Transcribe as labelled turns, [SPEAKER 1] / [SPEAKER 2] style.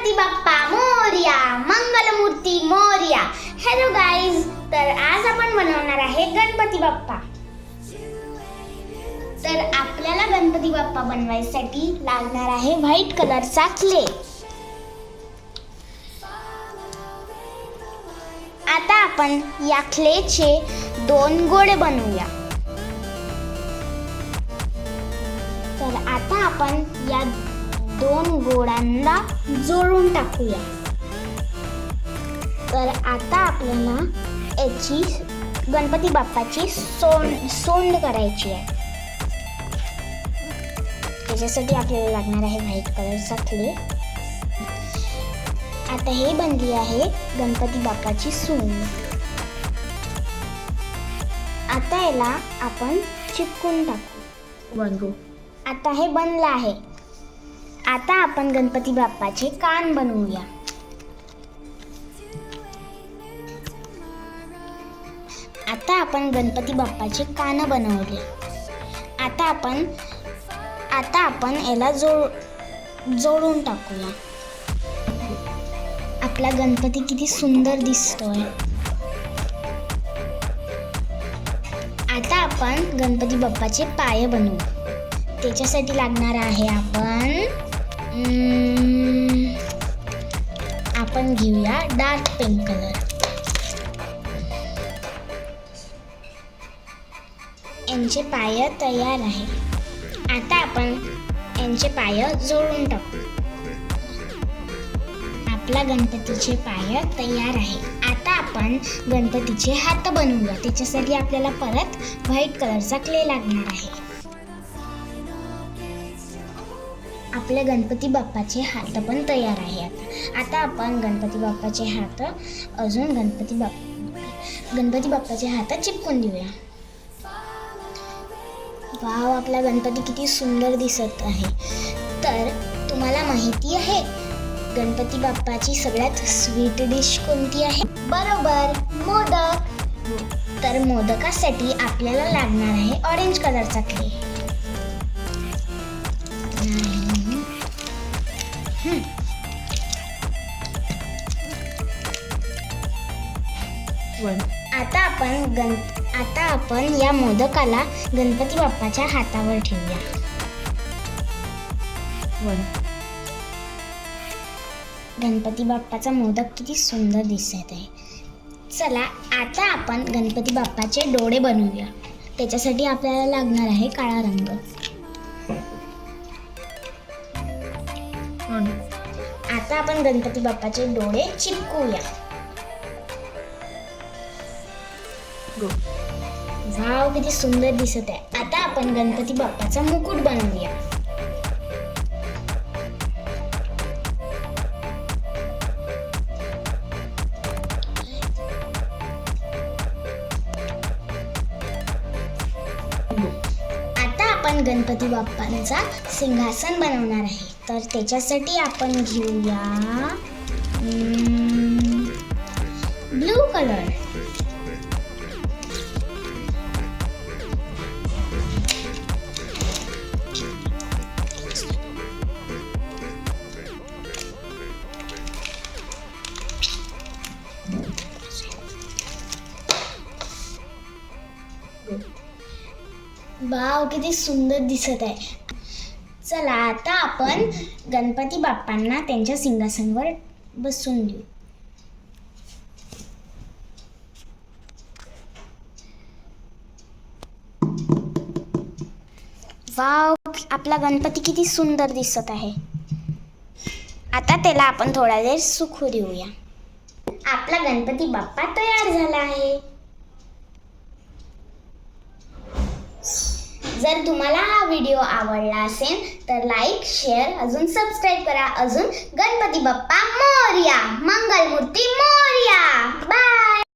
[SPEAKER 1] Ganpati Bappa Morya, Mangalmurti Morya. Hello guys, तर आज आपण बनवणार आहे गणपती बाप्पा. तर आपल्याला गणपती बाप्पा बनवायसाठी लागणार आहे व्हाईट कलरचा क्ले. आता आपण या क्लेचे 2 गोळे बनवूया. तर आता आपण या 2 गोळ्यांना जोडून टाकूया. तर आता आपल्याला याची गणपती बाप्पाची सोंड करायची आहे. त्याच्यासाठी आपल्याला लागणार आहे व्हाईट कलरचा क्ले. आता हे बनली आहे गणपती बाप्पाची सोंड. आता याला आपण चिपकून टाकू. आता हे बनलं आहे. आता आपण गणपती बाप्पाचे कान बनवूया. आता आपण गणपती बाप्पाचे कान बनवले. आता आपण याला जोडून टाकूया. आपला गणपती किती सुंदर दिसतोय. आता आपण गणपती बाप्पाचे पाय बनवू. त्याच्यासाठी लागणार आहे आपण घेऊया डार्क पिंक कलर. यांचे पाय तयार आहे. आता आपण यांचे पाय जोडून टाकू. आपला गणपतीचे पाय तयार आहे. आता आपण गणपतीचे हात बनवूया. त्याच्यासाठी आपल्याला परत व्हाईट कलरचा क्ले लागणार आहे. आपल्या गणपती बाप्पाचे हात पण तयार आहे. आता आपण गणपती बाप्पाचे हात अजून गणपती बाप्पाचे हात चिपकून देऊया. वाव, आपला गणपती किती सुंदर दिसत आहे. तर तुम्हाला माहिती आहे गणपती बाप्पाची सगळ्यात स्वीट डिश कोणती आहे? बरोबर, मोदक. तर मोदकासाठी आपल्याला लागणार आहे ऑरेंज कलरचा क्ले. आता आपण या मोदकाला गणपती बाप्पाच्या हातावर ठेवूया. गणपती बाप्पाचा मोदक किती सुंदर दिसत आहे. चला, आता आपण गणपती बाप्पाचे डोळे बनवूया. त्याच्यासाठी आपल्याला लागणार आहे काळा रंग. आता आपण गणपती बाप्पाचे डोळे चिपकूया. वाव, किती सुंदर दिसत आहे. आता आपण गणपती बाप्पाचा मुकुट बनवूया. आता आपण गणपती बाप्पांचा सिंहासन बनवणार आहे. तर त्याच्यासाठी आपण घेऊया ब्लू कलर. वाव, किती सुंदर दिसत आहे. चला, आता आपण गणपती बाप्पांना त्यांच्या सिंहासनावर बसवून देऊ. वाव, आपला गणपती किती सुंदर दिसत आहे. आता त्याला आपण थोडा वेळ सुकू देऊया. आपला गणपती बाप्पा तयार झाला आहे. जर तुम्हाला हा व्हिडिओ आवडला असेल तर लाईक, शेअर, अजून सबस्क्राईब करा. अजून गणपती बाप्पा मोरया, मंगलमूर्ती मोरया. बाय.